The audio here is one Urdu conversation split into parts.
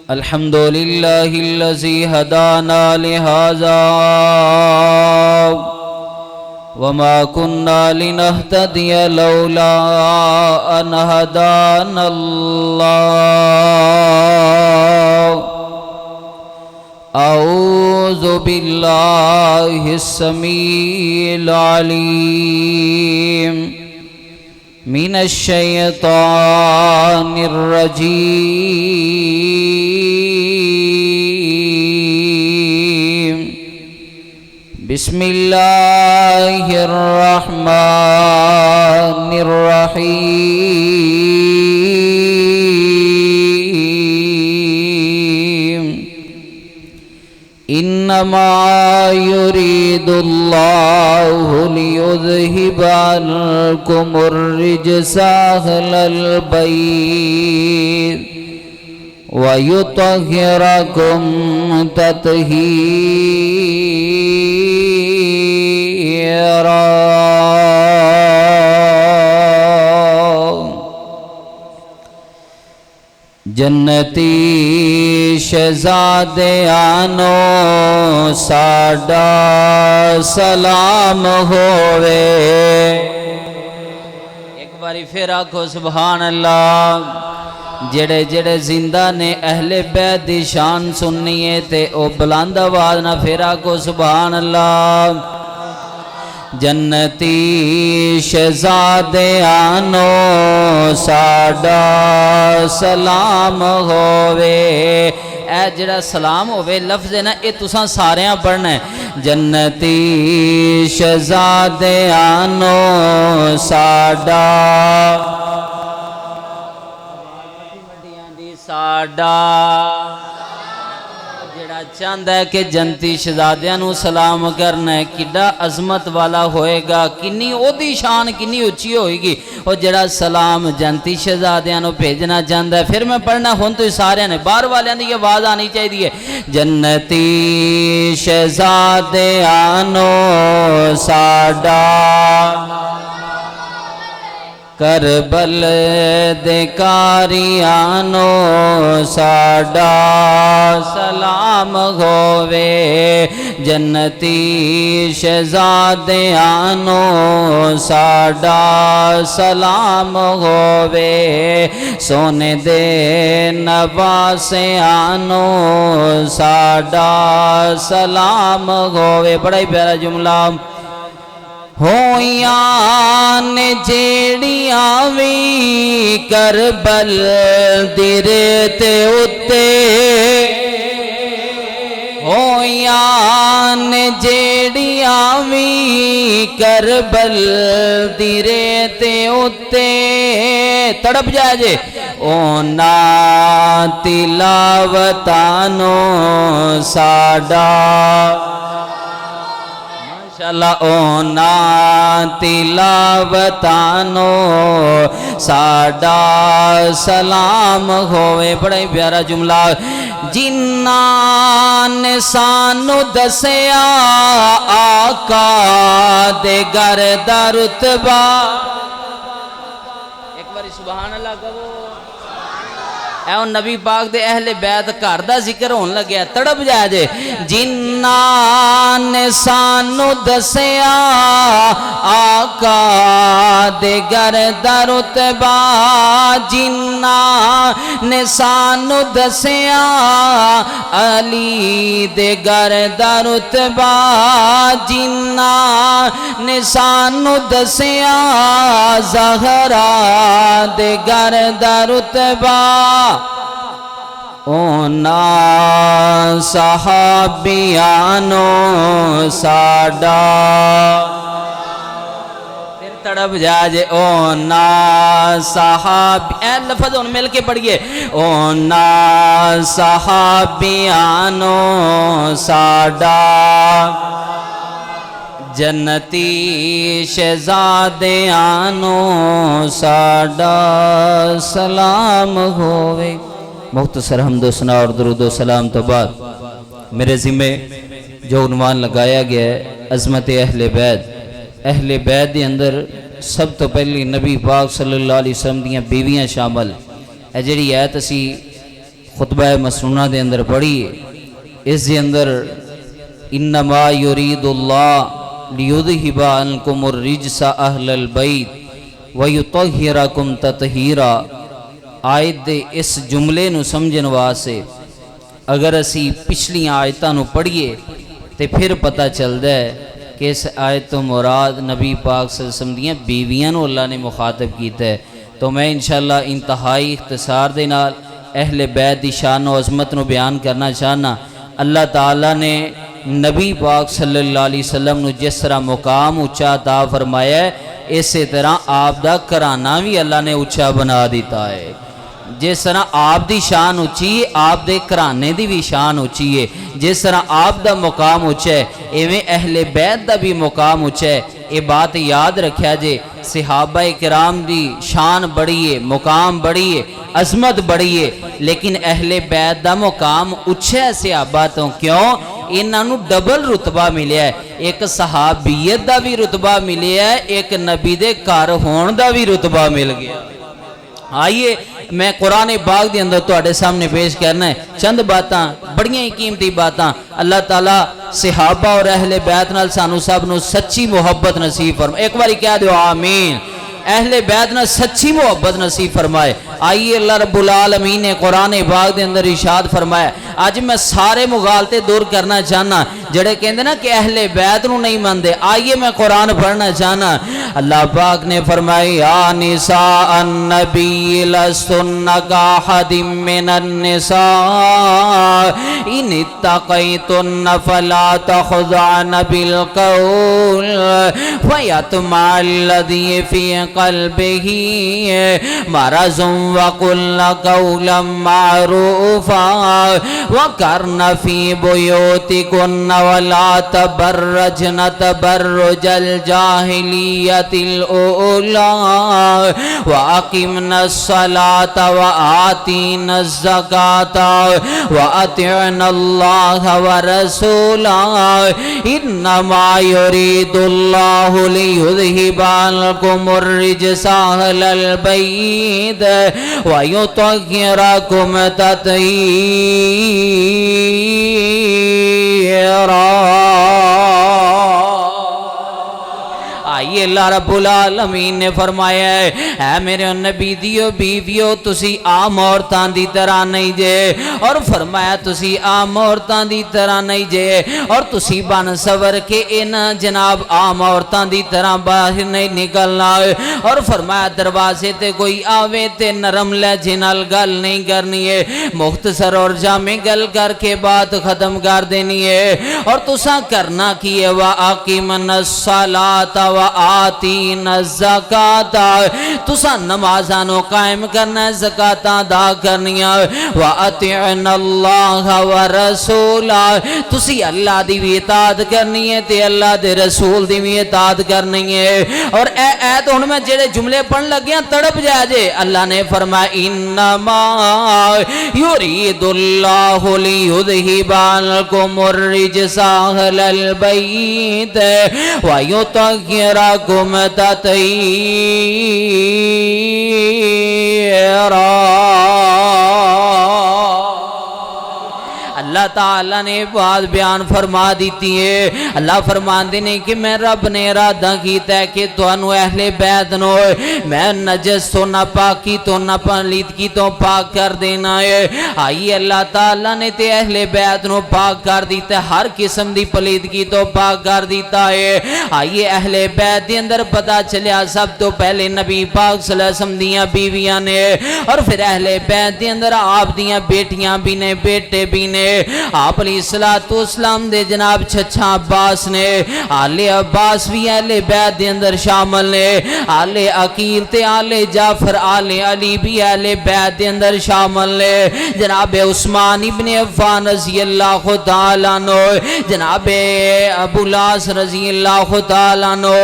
الحمد لله الذي هدانا لهذا وما كنا لنهتدي لولا أن هدانا الله أعوذ بالله السميع العليم من الشيطان الرجيم بسم الله الرحمن الرحيم إنما يريد الله ليذهب عنكم الرجس أهل البيت ويطهركم تطهيرا جنتی شہزادیانو ساڈا سلام ہووے ایک باری پھر آکھو سبحان اللہ جڑے جڑے زندہ نے اہل بیت دی شان سننی ہے تے او بلند آواز نہ پھر آکھو سبحان اللہ جنتی شہزادیانو ساڈا سلام ہووے اے جڑا سلام ہووے لفظ ہے نا اے تساں ساریاں پڑھنا ہے جنتی شہزادیانو ساڈا چاہتا ہے کہ جنتی شہزادیاں نو سلام کرنا ہے کڈا عظمت والا ہوئے گا کنی او دی شان کنی اچھی ہوئے گی اور جڑا سلام جنتی شہزادیاں نو بھیجنا چاہتا ہے پھر میں پڑھنا ہون تو سارے نے باہر والیاں دی آواز آنی چاہیے جنتی شہزادیاں نو ساڈا کربل دے کاریانو ساڈا سلام ہووے جنتی شہزادیانو ساڈا سلام ہووے سونے دے نواسیانو ساڈا سلام ہووے بڑا ہی پیارا جملہ ہویاں نے جیڑیاں وی کربل دی ریت اُتے ہویاں نے جیڑیاں وی کربل دی ریت اُتے تڑپ جائے جے اونا تلاوتانو ساڈا ماشاءاللہ اونا تلاوتانو ساڈا سلام ہوئے بڑا ہی پیارا جملہ جنہاں نے سانو دسیا آقا دے گھر دا رتبہ ایک باری سبحان اللہ کہو اے نبی پاک دے اہل بیت گھر دا ذکر ہون لگیا تڑپ جائے جے جنہاں نے سانو دسیا آقا دے گھر دا رتبہ جنہاں نے سانو دسیا علی دے گھر دا رتبہ جنہاں نے سانو دسیا زہرا دے گھر دا رتبہ اونا صحابیانو ساڈا پھر تڑپ جاجے اونا صحابی اے لفظ ان مل کے پڑھئے اونا صحابیانو ساڈا جنتی شہزادیانو ساڈا سلام ہوئے مختصر حمد و ثنا اور درود و سلام تو بعد میرے ذمہ جو عنوان لگایا گیا ہے عظمت اہل بیت دے اندر سب تو پہلی نبی پاک صلی اللہ علیہ وسلم دیاں بیویاں شامل ہے جڑی ایت اسی خطبہ مسنونہ دے اندر پڑھی ہے، اس دے اندر انما یرید اللہ لیذہب عنکم الرجس اہل البیت ویطہرکم تطہیرا، آیت دے اس جملے نو سمجھن واسطے اگر اسی پچھلی آیتاں نو پڑھیے تے پھر پتہ چلدا ہے کہ اس آیت تو مراد نبی پاک صلی اللہ علیہ وسلم دیاں بیویاں نو اللہ نے مخاطب کیتا ہے۔ تو میں انشاءاللہ انتہائی اختصار دے نال اہل بیت دی شان و عظمت نو بیان کرنا چاہنا۔ اللہ تعالیٰ نے نبی پاک صلی اللہ علیہ وسلم نو جس طرح مقام اچھا عطا فرمایا ہے، اسی طرح آپ دا کرانہ بھی اللہ نے اچھا بنا دیتا ہے۔ جس طرح آپ دی شان اچھی ہے، آپ دے کرانے دی بھی شان اچھی ہے۔ جس طرح آپ دا مقام اچھا ہے، ایویں اہل بیت دا بھی مقام اچھا ہے۔ یہ بات یاد رکھیا جے، صحابہ کرام دی شان بڑی ہے، مقام بڑی ہے، عظمت بڑی ہے، لیکن اہل بیت دا مقام اچھا ہے صحابہ تو کیوں؟ انہاں نو ڈبل رتبہ ملیا ہے، ایک صحابیت دا بھی رتبہ ملیا ہے، ایک نبی دے گھر ہون دا بھی رتبہ مل گیا۔ آئیے میں قرآن پاک دے اندر تواڈے سامنے پیش کرنا ہے چند باتاں، بڑیاں ہی قیمتی باتاں۔ اللہ تعالیٰ صحابہ اور اہل بیت نال سانو سب نو سچی محبت نصیب فرمائے۔ ایک باری کہہ دیو آمین۔ اہل بیت نال سچی محبت نصیب فرمائے۔ آئیے اللہ رب العالمین نے قرآن پاک دے اندر ارشاد فرمایا۔ آج میں سارے مغالطے دور کرنا چاہنا جڑے کہندے نا کہ اہل بیت نو نہیں مندے۔ آئیے میں قرآن پڑھنا چاہنا۔ اللہ پاک نے فرمایا یا نساء النبی لستن کاحد من النساء ان اتقیتن فلا تخضعن بالقول فیطمع الذی فی قلبه مرض وقلن قولا معروفا وقرن فی بیوتکن ولا تبرجن تبرج الجاہلیت الأولى وأقمنا الصلاة وآتينا الزكاة وأطعنا الله ورسوله إنما يريد الله ليذهب عنكم الرجس أهل البيت ويطهركم تطهيرا۔ آئیے اللہ رب العالمین نے فرمایا ہے اے میرے نبی دیو بیویو تسی عام عورتاں دی طرح نہیں جے، اور فرمایا تسی عام عورتاں دی طرح نہیں جے، اور تسی بن سور کے ان جناب عام عورتاں دی طرح باہر نہیں نکلنا، اور فرمایا دروازے تے کوئی آوے تے نرم لہجے نال گل نہیں کرنی ہے، مختصر اور جامع گل کر کے بات ختم کر دینی ہے۔ اور تساں کرنا کی ہے وَأَقِمْنَا الصَّلَاةَ وَآتِينَا الزَّكَاةَ، تساں نمازانو قائم کرنا، زکاة ادا کرنیاں، وَأَطِعْنَا اللَّهَ وَرَسُولَهُ، تسی اللہ دی بھی اطاعت کرنی ہے تے اللہ دے رسول دی بھی اطاعت کرنی ہے۔ اور اے تو ہن میں جڑے جملے پڑھن لگیاں تڑپ جائے جے۔ اللہ نے فرمایا انما یرید اللہ لیذہب عنکم الرجس اہل البیت ویطہرکم تطہیرا۔ اللہ تعالیٰ نے بات بیان فرما دیتی ہے۔ اللہ فرمان دینے کہ میں رب نے ارادہ کیتا ہے کہ توانو اہل بیت نو میں نجس تو ناپاکی تو ناپلیدگی تو پاک کر دینا ہے۔ آئیے اللہ تعالیٰ نے تے اہل بیت نو پاک کر دیتا ہے، ہر قسم دی پلیدگی تو پاک کر دیتا ہے۔ آئیے اہل بیت دے اندر پتا چلیا سب تو پہلے نبی پاک صلی اللہ علیہ وسلم دیاں بیویاں نے، اور پھر اہل بیت دے اندر آپ دیاں بیٹیاں بھی نے، بیٹے بھی نے۔ آپ علیہ السلام دے جناب چچا عباس نے، آل عباس بھی اہل بیت دے اندر شامل نے، آل عقیل تے آل جعفر آل علی بھی اہل بیت دے اندر شامل نے، جناب عثمان ابن عفان رضی اللہ تعالیٰ عنہ، جناب ابو العاص رضی اللہ تعالیٰ عنہ،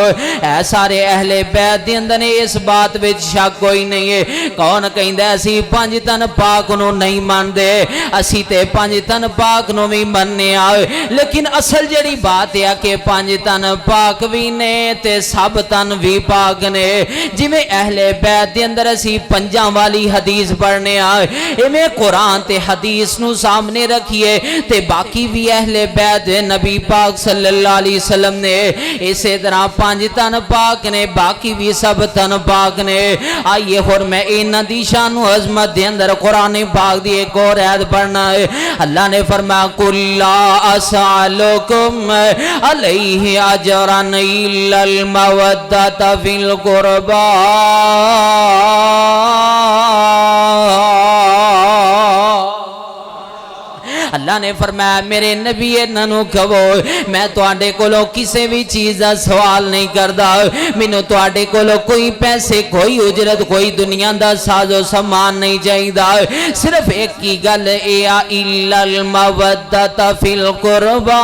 اے سارے اہل بیت دے اندر نے۔ اس بات وچ شک کوئی نہیں ہے، کون کہندا اسی پنج تن پاک نو نہیں ماندے، اسی تے پنج تن پاک نو بھی مننے آئے لیکن اصل جڑی بات ہے کہ پانچ تن پاک بھی نے تے سب تن بھی پاک نے جی میں اہل بیت دے اندر اسی پنجاں والی حدیث پڑھنے آئے میں قرآن تے حدیث نو سامنے رکھیے تے باقی بھی اہل بیت نبی پاک صلی اللہ علیہ وسلم نے اسی طرح پانچ تن پاک نے باقی بھی سب تن پاک نے آئیے اور میں انہاں دی شان و عظمت دے اندر قرآن پاک دی ایک اور آیت پڑھنا ہے اللہ نے فرمایا قُل لَا أَسْأَلُكُمْ عَلَيْهِ أَجْرًا إِلَّا الْمَوَدَّةَ فِي الْقُرْبَى اللہ نے فرمایا میرے نبی انہوں کہو میں تواڈے کولوں کسی بھی چیز دا سوال نہیں کردا مینوں تواڈے کولوں کوئی پیسے کوئی اجرت کوئی دنیا دا ساز و سامان نہیں چاہیدا صرف ایک کی گل اے الا المودۃ فی القربى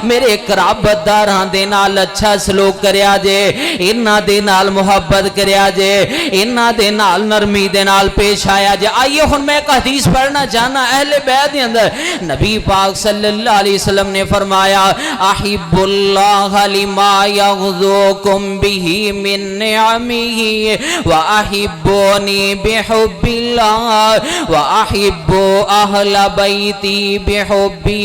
میرے قرابت داراں دے نال اچھا سلوک کریا جے انہاں دے نال محبت کریا جے انہاں دے نال نرمی دے نال پیش آیا جے آئیے ہن میں ایک حدیث پڑھنا چاہنا اہل بیت دے اندر نبی پاک صلی اللہ علیہ وسلم نے فرمایا احب اللہ لما یغذوکم بہ من نعمہ واحبونی بحب اللہ واحب اہل بیتی بحبی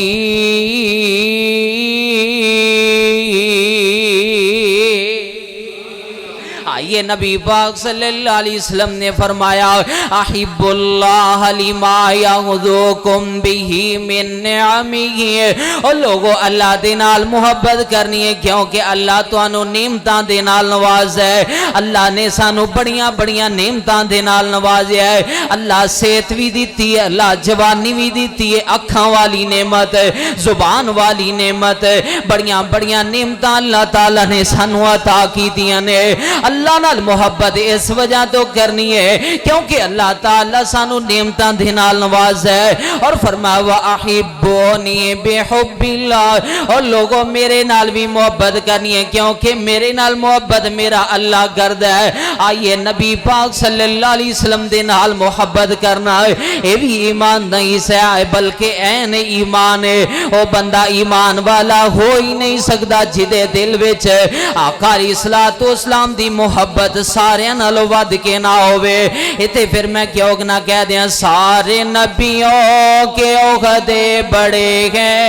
آئیے نبی پاک صلی اللہ علیہ وسلم نے فرمایا احب اللہ لما یغذوکم بہ من نعمہ اور لوگو اللہ دے نال محبت کرنی ہے کیونکہ اللہ توانو نعمتاں دے نال نواز ہے اللہ نے سانو بڑیاں بڑیاں نعمتاں دے نال نوازیا ہے اللہ صحت بھی دیتی ہے اللہ جوانی بھی دیتی ہے اکھاں والی نعمت زبان والی نعمت بڑیاں بڑیاں نعمتاں اللہ تعالیٰ نے سانو عطا کی دیاں نے اللہ نال محبت اس وجہ تو کرنی ہے کیونکہ اللہ تعالیٰ سانو نعمتاں دے نال نواز ہے اور فرمایا وَأَحِبُّونِي بِحُبِّ اللَّهِ اور لوگوں میرے نال بھی محبت کرنی ہے کیونکہ میرے نال محبت میرا اللہ کردا ہے آئیے نبی پاک صلی اللہ علیہ وسلم دے نال محبت کرنا ہے یہ بھی ایمان نہیں سے آئے بلکہ این ایمان ہے وہ بندہ ایمان والا ہو ہی نہیں سکتا جدے دل وچ آقا علیہ الصلوۃ والسلام دی محبت سارے نالوں ود کے نہ ہوئے اتے پھر میں کیوں نہ کہہ دیا سارے نبیوں کے عہدے بڑے ہیں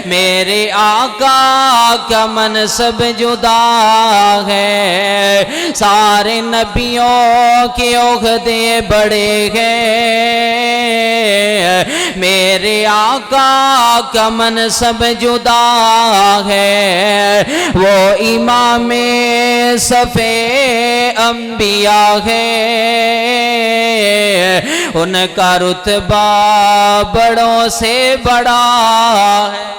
میرے آقا کا منصب جدا ہے سارے نبیوں کے عہدے بڑے ہیں میرے آقا کا منصب جدا ہے وہ امام صفِ انبیاء ہے ان کا رتبہ بڑوں سے بڑا ہے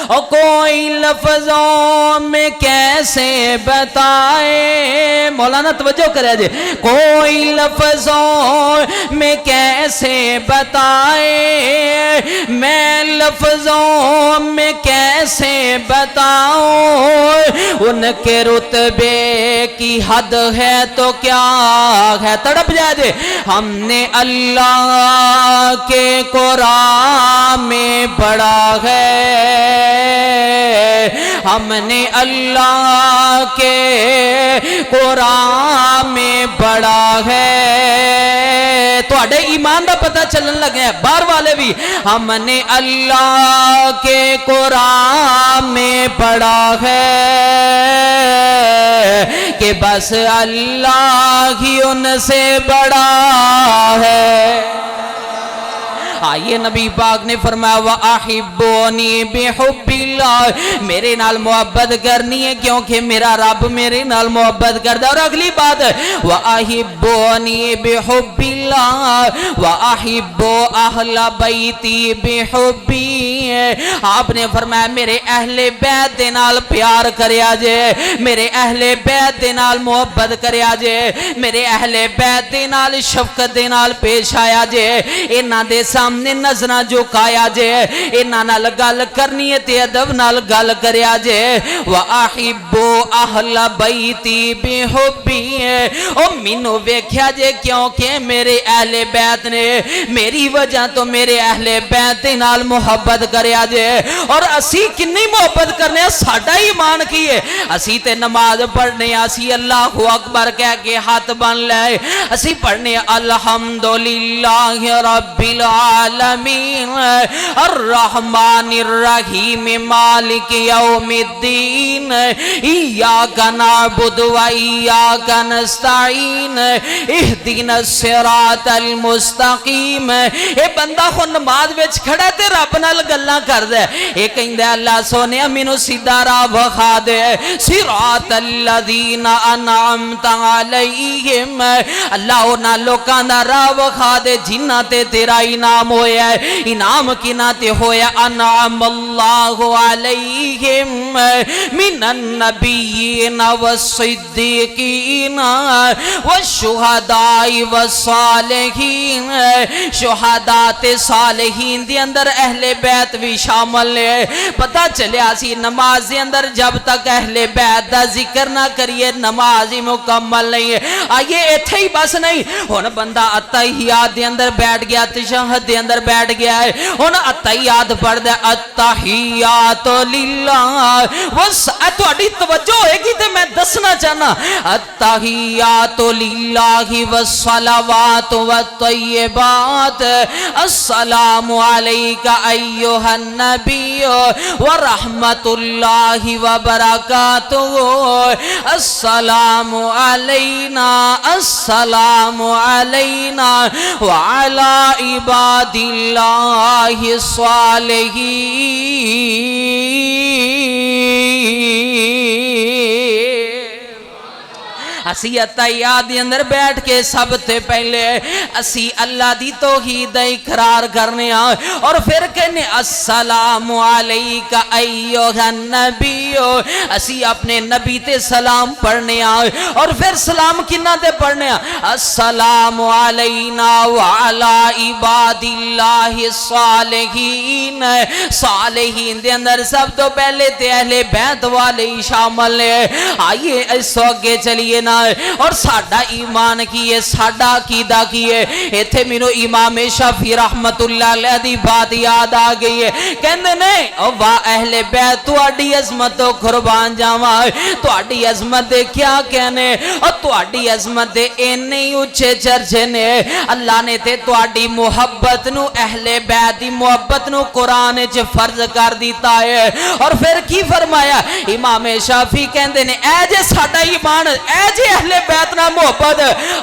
اور کوئی لفظوں میں کیسے بتائے مولانا توجہ کرے جے کوئی لفظوں میں کیسے بتائے میں لفظوں میں کیسے بتاؤں ان کے رتبے کی حد ہے تو کیا ہے تڑپ جائے جے ہم نے اللہ کے قرآن میں پڑھا ہے ہم نے اللہ کے قرآن میں پڑھا ہے تو اڈے ایمان دا پتہ چلن لگے ہیں بار والے بھی ہم نے اللہ کے قرآن میں پڑھا ہے کہ بس اللہ ہی ان سے بڑا ہے آئیے نبی پاک نے فرمایا وَأَحِبُّونِي بِحُبِّ اللَّهِ میرے نال محبت کرنی ہے کیونکہ میرا رب میرے نال محبت کردا اور اگلی بات وَأَحِبُّونِي بِحُبِّ اللَّهِ وَأَحِبُّ أَهْلَ بَيْتِي بِحُبِّي آپ نے فرمایا میرے اہل بیت دے نال پیار کریا جے, میرے اہل بیت دے نال محبت کریا جے, میرے اہل بیت دے نال شفقت دے نال پیش آیا جے, انہاں دے سامنے نظراں جھکایا جے, انہاں نال گل کرنی ہے تے ادب نال گل کریا جے. وَأَحِبُّ أَهْلَ بَيْتِي بِحُبِّي, او مینوں ویکھیا جے کیونکہ میرے اہل بیت نے میری وجہ تو میرے اہل بیت دے نال محبت کریا جے. اور اسی کنی محبت کرنے ہیں, ساڈا ایمان کی ہے, اسی تے نماز پڑھنے, اسی اللہ اکبر کہہ کے ہاتھ بن لے, اسی پڑھنے الحمدللہ رب العالمین الرحمن الرحیم مالک یوم الدین ایاک نعبد و ایاک نستعین اہدنا الصراط المستقیم. اے بندہ خود نماز وچ کھڑا تے رب نال گلاں کردا ہے, اے کہندا اللہ سونیا مینوں سیدھا راہ وکھا دے, صراط الذین انعمت علیہم, اللہ انہاں لوکاں دا راہ وکھا دے جنہاں تے تیرا انعام ہویا ہے. انعام کنہاں تے ہویا, انعم اللہ علیہم من النبیین والصدیقین والشہداء والصالحین. شہداء تے صالحین دے اندر اہل بیت بھی شامل ہے. پتہ چلیا سی نماز دے اندر جب تک اہل بیت دا ذکر نہ کریے نماز ہی مکمل نہیں ہے. آئیے ایتھے ہی بس نہیں, ہن بندہ اتحیات دے اندر بیٹھ گیا, تشہد دے اندر بیٹھ گیا ہے, ہن اتحیات پڑھ دے اتحیات للہ. بس تہاڈی توجہ ہوئے گی تے میں دسنا چاہنا, اتحیات للہ والصلوات والطیبات السلام علیکہ ایہا النبی ورحمت اللہ وبرکاتہ السلام علینا السلام علینا وعلی عباد اللہ الصالحین. اسی اتحیات دے اندر بیٹھ کے سب تے پہلے اسی اللہ دی توحید دا اقرار کرنے آں, اور پھر کہنے السلام علیکہ ایہا النبی, اسی اپنے نبی تے سلام پڑھنے آں, اور پھر سلام کنہ تے پڑھنے آں, السلام علینا وعلی عباد اللہ الصالحین. صالحین دے اندر سب تو پہلے تے اہل بیت والے شامل ہیں. آئیے اس آگے چلیے نا, اور ساڈا ایمان کی ہے, ساڈا عقیدہ کی ہے. ایتھے مینوں امام شافعی رحمت اللہ علیہ دی بات یاد آ گئی ہے, کہندے نے او واہ اہل بیت تہاڈی عظمت تو قربان جاواں, تہاڈی عظمت دے کیا کہنے, اور تہاڈی عظمت دے اینے ہی اونچے چرچے نے. اللہ نے تے تہاڈی محبت نو, اہل بیت دی محبت نو قرآن وچ فرض کر دیتا ہے. اور پھر کی فرمایا امام شافعی کہندے نے اے جے ساڈا ایمان, اے جے اہل بیت نال محبت,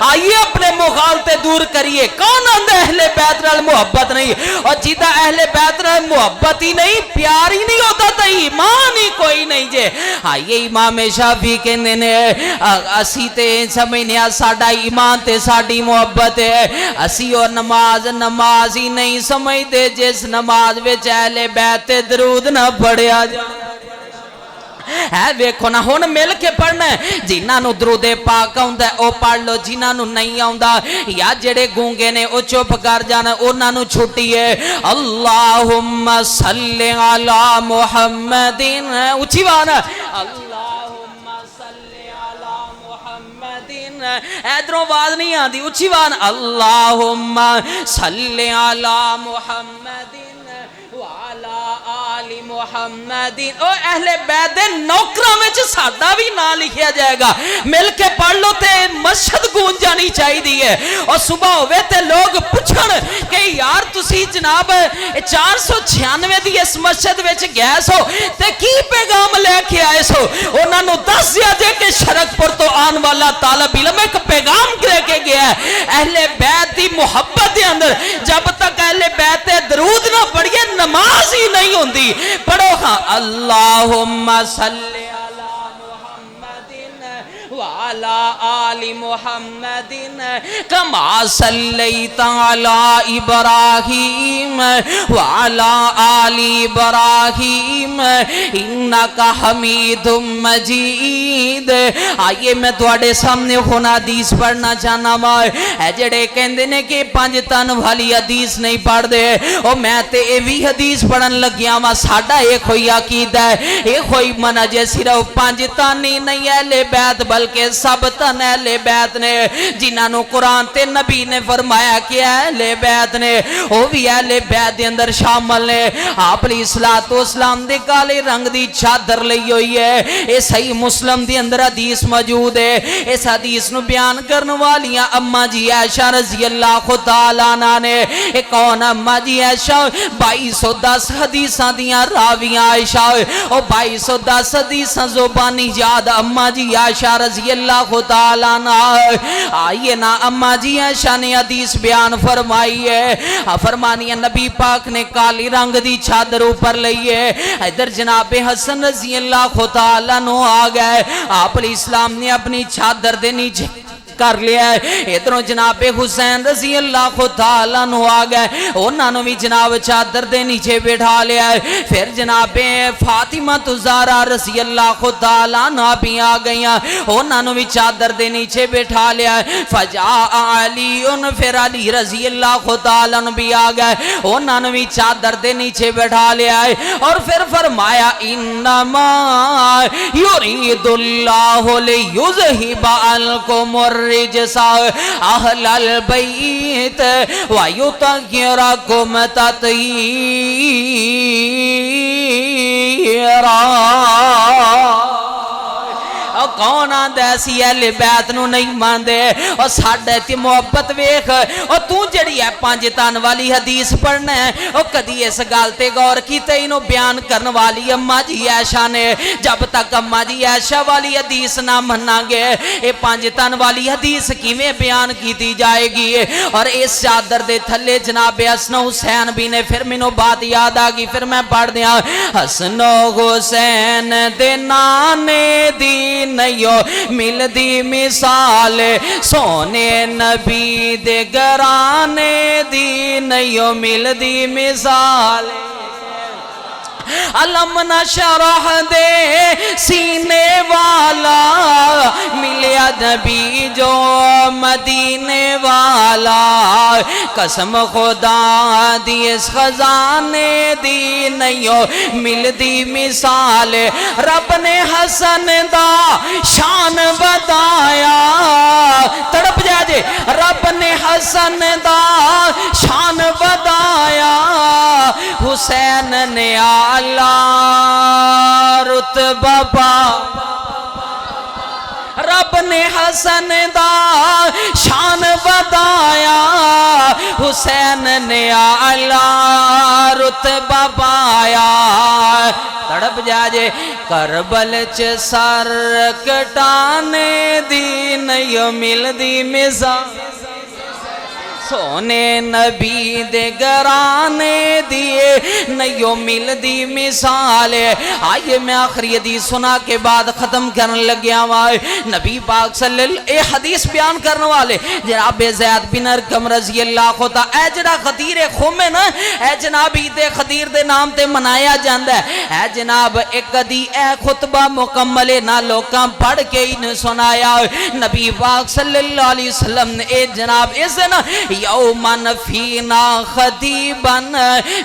آئیے اپنے مغالطے دور کریے. کون آندا اہل بیت نال محبت نہیں, اور جیتا اہل بیت نال محبت ہی نہیں, پیار ہی نہیں ہوتا تو ایمان ہی کوئی نہیں جے. آئیے امام شافعی کہندے نے اسی تے سمجھنے ساڈا ایمان تے ساڈی محبت ہے, اسی اور نماز ہی نہیں سمجھتے جس نماز وچ اہل بیت تے درود نہ پڑھیا جائے. ہے ویکھو نا, ہن مل کے پڑھنا ہے. جنہاں نو درود پاک آوندا ہے او پڑھ لو, جنہاں نو نہیں آوندا یا جڑے گونگے نے او چپ کر جانا, انہاں نو چھٹی ہے. اللہم صلی علی محمد, اونچی بات ہے, اللہم صلی علی محمد. ادھروں آواز نہیں آندی, اونچی بات, اللہم صلی علی محمد وعلی آل محمد. او اہل بیت دے نوکراں وچ ساڈا بھی نام لکھیا جائے گا. مل کے پڑھ لو تے مسجد گونج جانی چاہیے, اور صبح ہوئے تے لوگ پوچھن کہ یار تسی جناب 496 دی اس مسجد وچ گئے سو تے کی پیغام لے کے آئے سو. انہاں نو دس دیا جے کہ شرک پور تو آن والا طالب علم ایک پیغام لے کے گیا ہے. اہل بیت دی محبت دے اندر جب تک اہل بیت تے درود نہ پڑھیے نماز ہی نہیں ہوندی. پڑھو ہاں, اللہم صلی علی محمد وعلى آل محمد كما صليت على إبراهيم وعلى آل إبراهيم إنك حميد مجيد. آئیے میں تواڈے سامنے ہن حدیث پڑھنا چاہنا وا. اے جڑے کہندے نے کہ پنج تن والی حدیث نہیں پڑھ دے او میں تے اے وی حدیث پڑھن لگیا وا. ساڈا ایک ہوئی عقیدہ ہے, ایک ہوئی منہج ہے. صرف پنج تن ہی نہیں اہل بیت بلکہ سب تن اہل بیت نے جنہاں نو قرآن تے نبی نے فرمایا کہ اہل بیت نے او بھی اہل بیت دے اندر شامل نے. آپ علیہ الصلوۃ والسلام دے کالے رنگ دی چادر لئی ہوئی ہے. اے صحیح مسلم دے اندر حدیث موجود ہے. اس حدیث نو بیان کرنے والیاں اما جی عائشہ رضی اللہ تعالی عنہا نے. اے کون اما جی عائشہ؟ 2210 حدیثاں دیاں راویاں عائشہ او 2210 حدیثاں زبانی یاد اما جی عائشہ رضی اللہ تعالی عنہا. آئیے نا اما جی عائشہ نے حدیث بیان فرمائی ہے. فرمانی ہے نبی پاک نے کالی رنگ دی چادر اوپر لئی ہے. ادھر جناب حسن رضی اللہ تعالی عنہ آ گئے. آپ علیہ السلام نے اپنی چادر دے نیچے کر لیا ہے. ادھروں جناب حسین رضی اللہ تعالی عنہ آ گئے. انہاں نو بھی جناب چادر دے نیچے بٹھا لیا ہے. پھر جناب فاطمہ زہرا رضی اللہ تعالی عنہ بھی آ گئی. انہاں نو بھی چادر دے نیچے بٹھا لیا ہے. فجاء علی, پھر علی رضی اللہ تعالی عنہ بھی آ گئے. انہاں نو بھی چادر دے نیچے بٹھا لیا ہے. اور پھر فرمایا انما یرید اللہ لیذہب عنکم الرجس اہل البیت ویطہرکم تطہیرا. کون آندا ایسی اہل بیت نو نہیں ماندے. اور ساڈے تے محبت ویکھ. اور تو جڑی ہے پنج تن والی حدیث پڑھنا ہے او کدی اس گل تے غور کیتے اینو بیان کرن والی اما جی عائشہ نے. جب تک اما جی عائشہ والی حدیث نہ مناں گے اے پنج تن والی حدیث کیویں بیان کیتی جائے گی. اور اس چادر دے تھلے جناب حسن حسین بھی نے. پھر مینوں بات یاد آ گئی, پھر میں پڑھ دیاں. حسن حسین دے نانے دی نیو مل دی مثال سونے نبی دے گرانے دی نیو مل دی مثال. علم نشرح دے سینے والا ملیا نبی جو مدینے والا. قسم خدا دی اس خزانے دی نیو مل دی مثال. رب نے حسن دا شان بدایا. تڑپ جا جے. رب نے حسن دا شان بدایا. حسین نے رتبہ پا. رب نے حسن دا شان بدایا. حسین نے اعلیٰ رتبہ پایا. تڑپ جا جے. کربل چ سر کٹانے دی نہیں مل دی مثال سونے نبی دے گرانے دیے نیو مل دی مثال. آئیے میں آخری حدیث سنا کے بعد ختم کرنے لگیا ہوا. نبی پاک صلی اللہ اے حدیث بیان کرنے والے جناب زید بن ارقم رضی اللہ خدا اے جڑا خدیر خوم ہے نا اے جناب عید خدیر دے نام تے منایا جاندہ ہے. اے جناب ایک دی اے خطبہ مکمل نہ لوکاں پڑھ کے ہی نے سنایا. نبی پاک صلی اللہ علیہ وسلم نے اے جناب اس نا یومن فینا خدیبن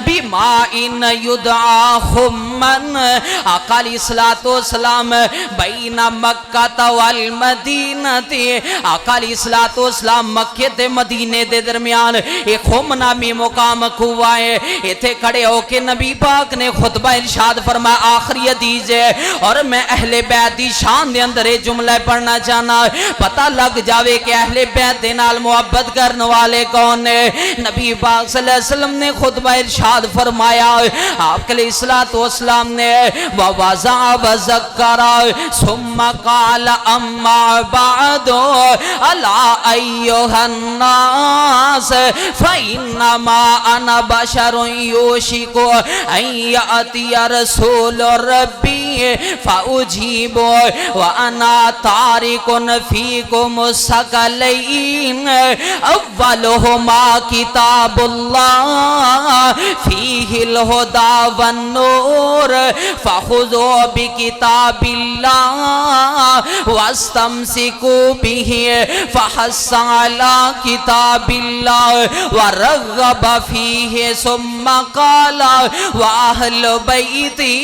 بیمائن یدعا خمن. آقا علیہ السلام بین مکہ والمدینہ تی. آقا علیہ السلام مکہ تے مدینے دے درمیان ایک خم نامی مقام کھوا ہے. ایتھے کھڑے ہو کے نبی پاک نے خطبہ ارشاد فرمایا. آخری حدیث ہے اور میں اہل بیت دی شان دے اندر یہ جملہ پڑھنا چاہنا پتہ لگ جاوے کہ اہل بیت دے نال محبت کرنے والے کون ہے. نبی پاک صلی اللہ علیہ وسلم نے خطبہ ارشاد فرمایا. آپ علیہ الصلوۃ والسلام والسلام نے ووضع وذکرا ثم قال اما بعد الا ایھا الناس فانما انا بشر یوشک ان یاتی رسول ربی فاجیب وانا تارک فیکم الثقلین اولہما کتاب اللہ فیہ الہدی والنور فخذوا بکتاب اللہ واستمسکوا بہ فحث علی کتاب اللہ ورغب فیہ ثم قال واہل بیتی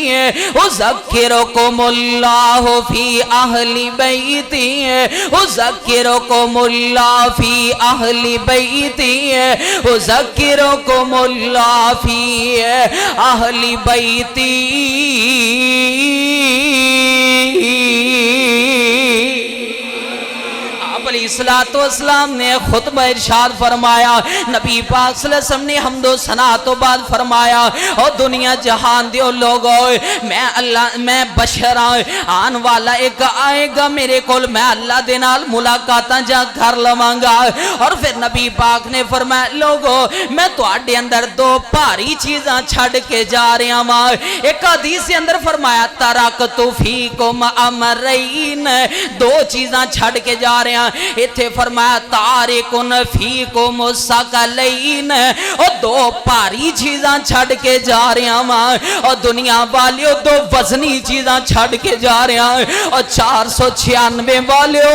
اذکرکم اللہ فی اہل بیتی اذکرکم اللہ فی اہل بیتی اذکرکم اللہ فی اہل بیتی علیہ السلام نے خطبہ ارشاد فرمایا، نبی پاک صلی اللہ علیہ وسلم نے حمد و ثنا تو بعد فرمایا او دنیا جہان دیو لوگو میں بشر آن والا ایک آئے گا میرے کول میں اللہ دے نال ملاقاتاں جا کر لواں گا۔ اور پھر نبی پاک نے فرمایا لوگو میں تواڈے اندر دو بھاری چیزاں چھڈ کے جا رہا ہاں۔ ایک حدیث کے اندر فرمایا ترکت فیکم امرین، دو چیزاں چھڈ کے جا رہے ہیں۔ ایتھے فرمایا تارکن فیکم الثقلین، اور دو بھاری چیزاں چھڈ کے جا رہے ہیں۔ اور دنیا والیو دو وزنی چیزاں چھڈ کے جا رہے ہیں۔ اور 496 والیو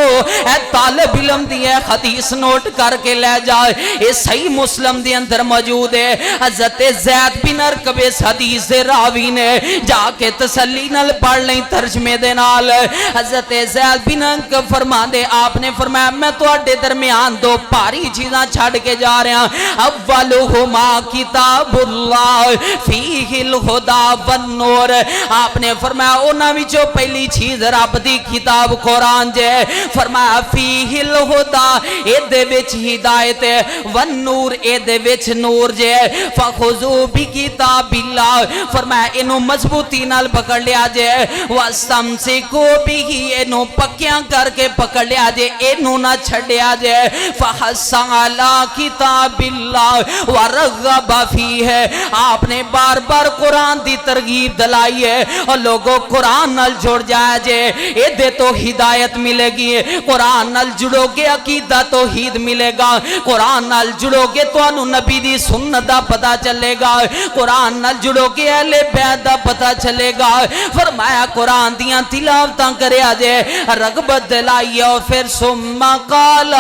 اے طالب علم دی حدیث نوٹ کر کے لے جائے، یہ صحیح مسلم دی اندر موجود ہے۔ حضرت زید بن ارقم اس حدیث سے راوی نے جا کے تسلی نال پڑھ لیں ترجمے دے نال۔ حضرت زید بن ارقم فرماندے آپ نے فرمایا میں تواڈے درمیان دو بھاری چیزاں چھڈ کے جا رہا ہوں۔ اولہما کتاب اللہ فیہ الہدی والنور، آپ نے فرمایا انہاں وچوں پہلی چیز رب دی کتاب قرآن جے، فرمایا فیہ الہدی اے دے وچ ہدایت ہے، والنور اے دے وچ نور جے، فخذوا بکتاب اللہ، فرمایا انہوں مضبوطی نال پکڑ لیا جے، واستمسکوا بہ انہوں پکیاں کر کے پکڑ لیا جے، انہوں نہ چھڑیا جے، فحث علی کتاب اللہ ورغب فیہ، آپ نے بار بار قرآن دی ترغیب دلائی ہے اور لوگوں قرآن نال جڑ جائے جے، اے دے تو ہدایت ملے گی، قرآن نال جڑو گے عقیدہ توحید ملے گا، قرآن نال جڑو گے تو انو نبی دی سنت دا پتہ چلے گا، قرآن نال جڑو گے اہل بیت دا پتہ چلے گا۔ فرمایا قرآن دیاں تلاوتاں کرے آجے، رغبت دلائی اور پھر ثم قال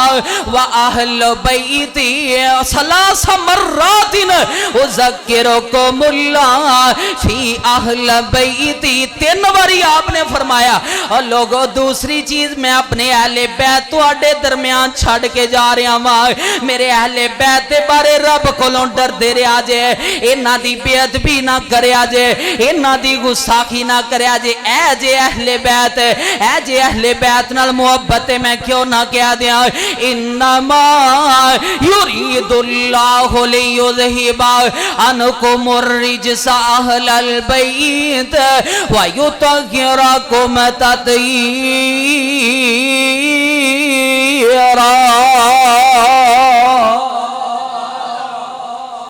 واہل بیتی ثلاث مرات اذکرکم اللہ فی اہل بیتی، 3 باری آپ نے فرمایا اور لوگوں دوسری چیز میں اپنے اہل بیت تواڈے درمیان چھڑ کے جا رہا ہوں، میرے اہل بیت دے بارے رب کولوں ڈر دے رہا جے، انہاں دی بے ادبی نہ کریا جے، انہاں دی گستاخی نہ کریا جے، اے جے اہل بیت، اے جے اہل بیت نال محبت میں کیوں نہ کہہ دیا، انما یرید اللہ لیذہب عنکم الرجس اہل البیت ویطہرکم تطہیرا۔